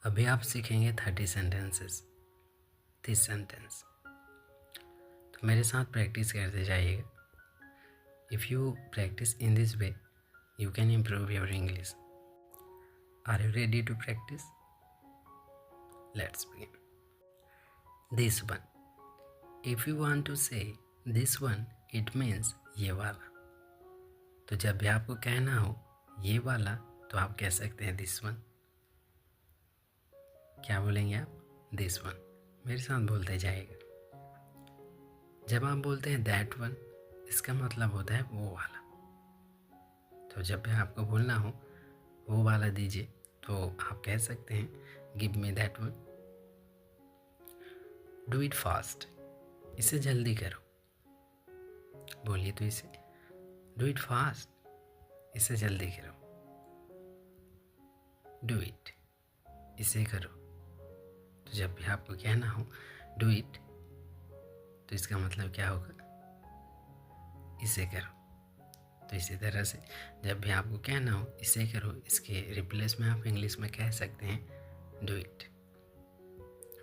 अभी आप सीखेंगे 30 सेंटेंसेस, 30 सेंटेंस। तो मेरे साथ प्रैक्टिस करते जाइएगा। If you practice in this way you can improve your English. Are you ready to practice? Let's begin. This one. If you want to say this one, it means ये वाला। तो जब भी आपको कहना हो ये वाला तो आप कह सकते हैं this one। क्या बोलेंगे आप? this one। मेरे साथ बोलते जाइएगा। जब आप बोलते हैं that one, इसका मतलब होता है वो वाला। तो जब भी आपको बोलना हो वो वाला दीजिए तो आप कह सकते हैं give me that one. Do it fast, इसे जल्दी करो। बोलिए तो इसे, डू इट फास्ट, इसे जल्दी करो। डू इट, इसे करो। तो जब भी आपको कहना हो डू इट तो इसका मतलब क्या होगा? इसे करो। तो इसी तरह से जब भी आपको कहना हो इसे करो, इसके रिप्लेस में आप इंग्लिश में कह सकते हैं डू इट।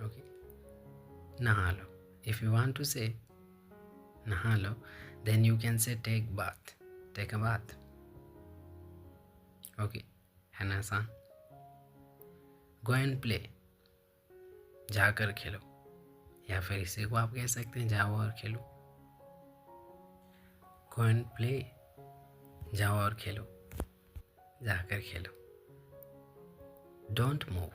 ओके। नहा लो, if you want to say नहा लो then you can say take bath, take a bath. Okay, है ना आसान? गो एंड प्ले, जाकर खेलो, या फिर इसे को आप कह सकते हैं जाओ और खेलो। गो एंड प्ले, जाओ और खेलो, जाकर खेलो। डोंट मूव,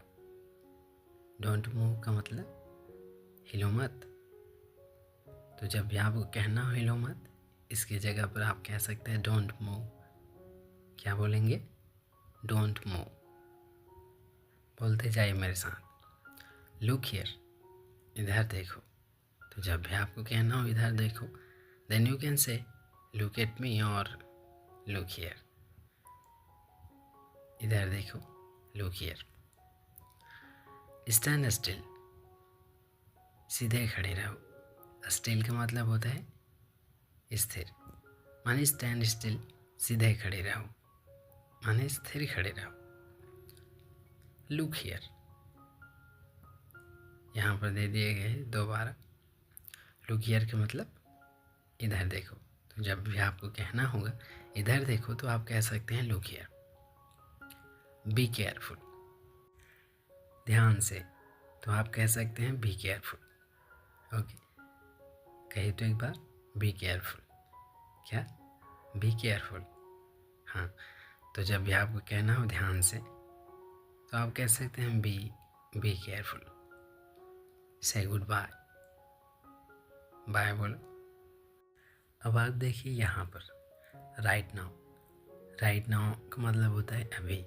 डोंट मूव का मतलब हिलो मत। तो जब भी आपको कहना हो हिलो मत, इसकी जगह पर आप कह सकते हैं डोंट मूव। क्या बोलेंगे? Don't move. बोलते जाइए मेरे साथ। लुक हियर, इधर देखो। तो जब भी आपको कहना हो इधर देखो then you can say look at me और लुक हियर। इधर देखो, लुक हियर। स्टैंड स्टिल, सीधे खड़े रहो। स्टिल का मतलब होता है स्थिर, माने स्टैंड स्टिल, सीधे खड़े रहो, माने स्थिर खड़े रहो। लुक हियर, यहाँ पर दे दिए गए दोबारा। लुक हियर का मतलब इधर देखो। तो जब भी आपको कहना होगा इधर देखो तो आप कह सकते हैं लुक हियर। बी केयरफुल, ध्यान से, तो आप कह सकते हैं बी केयरफुल। ओके, कहिए तो एक बार, बी केयरफुल। क्या? Be careful. हाँ, तो जब भी आपको कहना हो ध्यान से तो आप कह सकते हैं बी केयरफुल। से गुड बाय, बाय बोलो। अब आप देखिए यहाँ पर राइट नाउ। राइट नाउ का मतलब होता है अभी।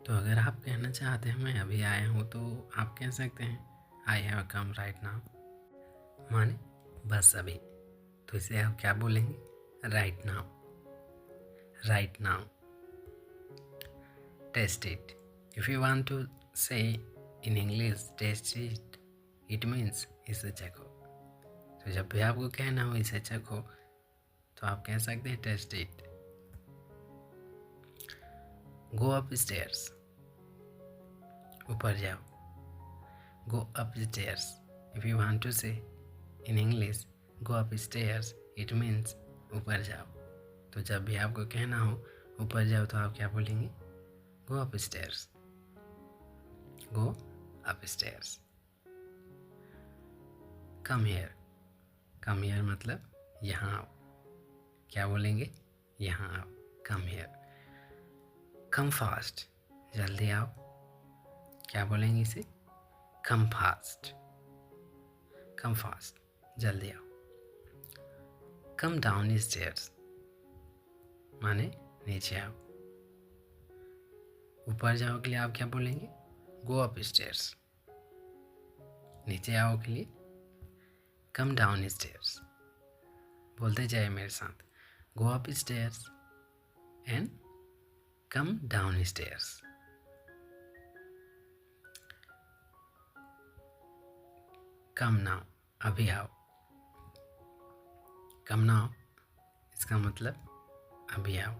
तो अगर आप कहना चाहते हैं मैं अभी आया हूँ तो आप कह सकते हैं I have come right now, माने बस अभी। तो इसे आप क्या बोलेंगे? Right now, right now. Taste it, if you want to say in English taste it, it means इसे चखो। तो जब भी आपको कहना हो इसे चखो तो आप कह सकते हैं taste it. Go up stairs, ऊपर जाओ। Go up stairs, if you want to say in English go up stairs, it means ऊपर जाओ। तो जब भी आपको कहना हो ऊपर जाओ तो आप क्या बोलेंगे? गो up stairs, go up stairs. Come here, come here मतलब यहाँ आओ। क्या बोलेंगे? यहाँ आओ, कम हियर। कम फास्ट, जल्दी आओ। क्या बोलेंगे इसे? कम फास्ट, कम फास्ट, जल्दी आओ। कम डाउन स्टेयर्स, माने नीचे आओ। ऊपर जाओ के लिए आप क्या बोलेंगे? गो अप स्टेयर्स। नीचे आओ के लिए कम डाउन स्टेयर्स। बोलते जाए मेरे साथ। गो up stairs and come down stairs. Come now, अभी आओ। कम नाउ, इसका मतलब अभी आओ।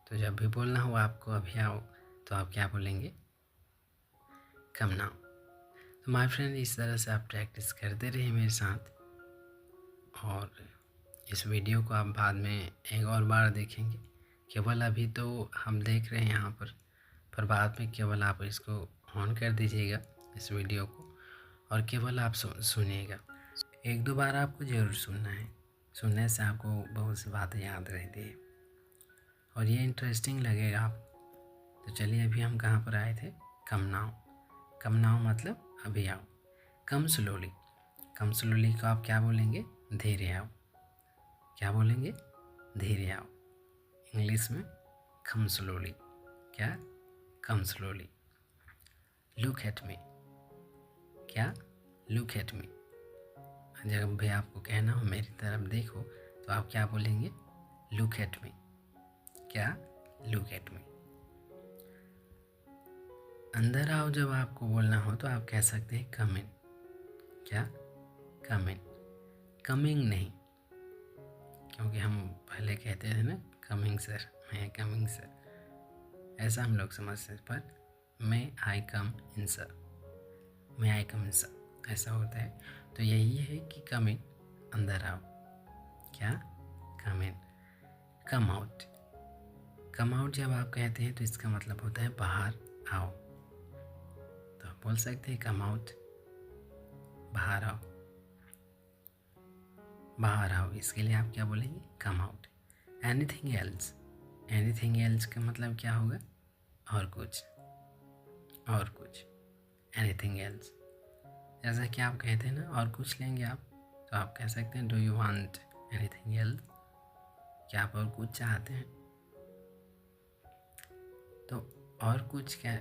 तो जब भी बोलना हो आपको अभी आओ तो आप क्या बोलेंगे? Come now. तो माय फ्रेंड, इस तरह से आप प्रैक्टिस करते रहिए मेरे साथ, और इस वीडियो को आप बाद में एक और बार देखेंगे। केवल अभी तो हम देख रहे हैं यहाँ पर बाद में केवल आप इसको ऑन कर दीजिएगा इस वीडियो को, और केवल आप सुनिएगा। एक दो बार आपको ज़रूर सुनना है, सुनने से आपको बहुत सी बातें याद रहती है और ये इंटरेस्टिंग लगेगा आप। तो चलिए, अभी हम कहाँ पर आए थे? Come now. कम नाउ मतलब अभी आओ। कम स्लोली। कम स्लोली को आप क्या बोलेंगे? धीरे आओ। क्या बोलेंगे? धीरे आओ। इंग्लिश में कम स्लोली। क्या? Come slowly. Look at me. क्या? Look at me. जब भी आपको कहना हो मेरी तरफ देखो, तो आप क्या बोलेंगे? Look at me. क्या? Look at me. अंदर आओ जब आपको बोलना हो तो आप कह सकते हैं कम इन। क्या? कम इन। कमिंग नहीं, क्योंकि हम पहले कहते थे ना कमिंग सर, मैं कमिंग सर, ऐसा हम लोग समझते हैं। पर मैं आई कम इन सर, मैं आई कम इन सर, ऐसा होता है। तो यही है कि कम इन, अंदर आओ। क्या? कम इन। Come out. कम आउट जब आप कहते हैं तो इसका मतलब होता है बाहर आओ। तो आप बोल सकते हैं कम आउट, बाहर आओ। बाहर आओ, इसके लिए आप क्या बोलेंगे? Come out. Anything else. Anything else का मतलब क्या होगा? और कुछ, और कुछ। Anything else. जैसा कि आप कहते हैं ना और कुछ लेंगे आप, तो आप कह सकते हैं do you want anything else? क्या आप और कुछ चाहते हैं? तो और कुछ क्या,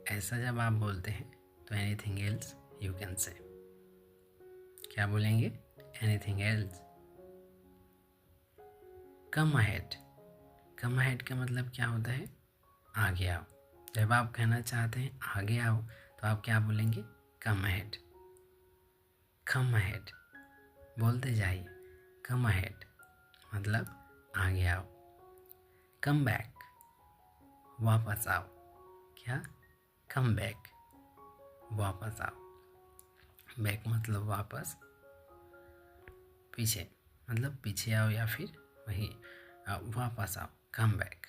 ऐसा जब आप बोलते हैं तो एनीथिंग एल्स यू कैन से। क्या बोलेंगे? Anything else. कम अहेड। कम अहेड का मतलब क्या होता है? आगे आओ। जब आप कहना चाहते हैं आगे आओ, तो आप क्या बोलेंगे? कम अहेड। कम अहेड, बोलते जाइए। कम अहेड मतलब आगे आओ। कम बैक, वापस आओ। क्या? कम बैक, वापस आओ। बैक मतलब वापस, पीछे मतलब पीछे आओ, या फिर वही वापस आओ। Come back.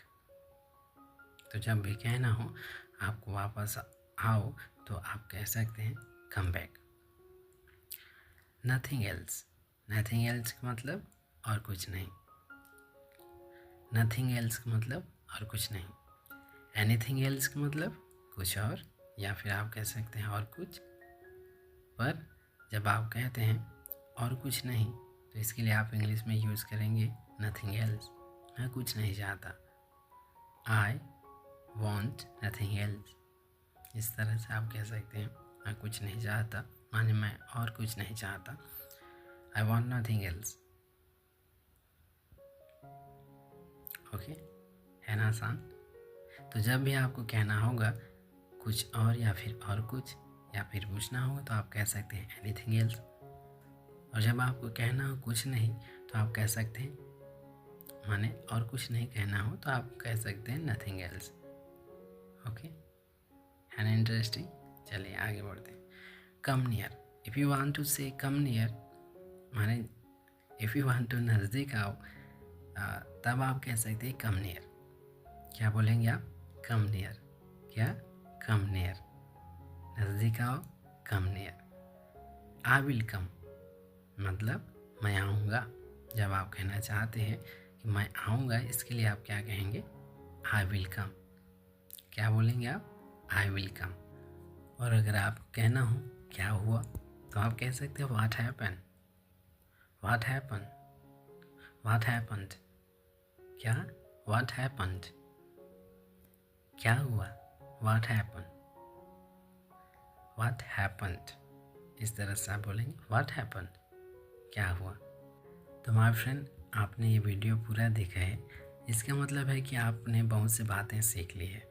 तो जब भी कहना हो आपको वापस आओ, तो आप कह सकते हैं come back. Nothing else. Nothing else का मतलब और कुछ नहीं। नथिंग एल्स का मतलब और कुछ नहीं। एनीथिंग एल्स का मतलब कुछ और, या फिर आप कह सकते हैं और कुछ। पर जब आप कहते हैं और कुछ नहीं, तो इसके लिए आप इंग्लिश में यूज़ करेंगे नथिंग एल्स। मैं कुछ नहीं चाहता। I want nothing else. इस तरह से आप कह सकते हैं मैं कुछ नहीं चाहता, माने मैं और कुछ नहीं चाहता। I want nothing else. Okay, है ना आसान? तो जब भी आपको कहना होगा कुछ और, या फिर और कुछ, या फिर पूछना होगा, तो आप कह सकते हैं एनीथिंग एल्स। और जब आपको कहना हो कुछ नहीं, तो आप कह सकते हैं, माने और कुछ नहीं कहना हो, तो आप कह सकते हैं नथिंग एल्स। ओके, है ना इंटरेस्टिंग? चलिए आगे बढ़ते हैं। Come near. If you want to say come near, माने इफ़ यू वांट टू नज़दीक आओ, तब आप कह सकते हैं कम नियर। क्या बोलेंगे आप? Come near. क्या? Come near. नज़दीक आओ, come near. I will come मतलब मैं आऊँगा। जब आप कहना चाहते हैं कि मैं आऊँगा, इसके लिए आप क्या कहेंगे? I will come. क्या बोलेंगे आप? I will come. और अगर आपको कहना हो क्या हुआ, तो आप कह सकते हो what happen. What happen, what happened. क्या? व्हाट हैपन्ड, क्या हुआ? What happen, what happened. इस तरह से आप बोलेंगे व्हाट हैपन्ड, क्या हुआ। तो माय फ्रेंड, आपने ये वीडियो पूरा देखा है, इसका मतलब है कि आपने बहुत सी बातें सीख ली है।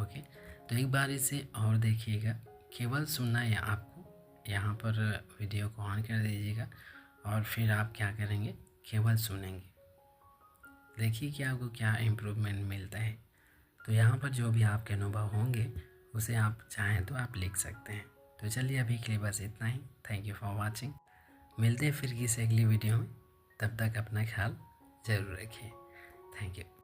ओके, तो एक बार इसे और देखिएगा। केवल सुनना है आपको, यहाँ पर वीडियो को ऑन कर दीजिएगा और फिर आप क्या करेंगे? केवल सुनेंगे। देखिए कि आपको क्या इम्प्रूवमेंट मिलता है। तो यहाँ पर जो भी आपके अनुभव होंगे उसे आप चाहें तो आप लिख सकते हैं। तो चलिए अभी के लिए बस इतना ही। Thank you for watching. मिलते हैं फिर किसी अगली वीडियो में। तब तक अपना ख्याल ज़रूर रखिए। Thank you.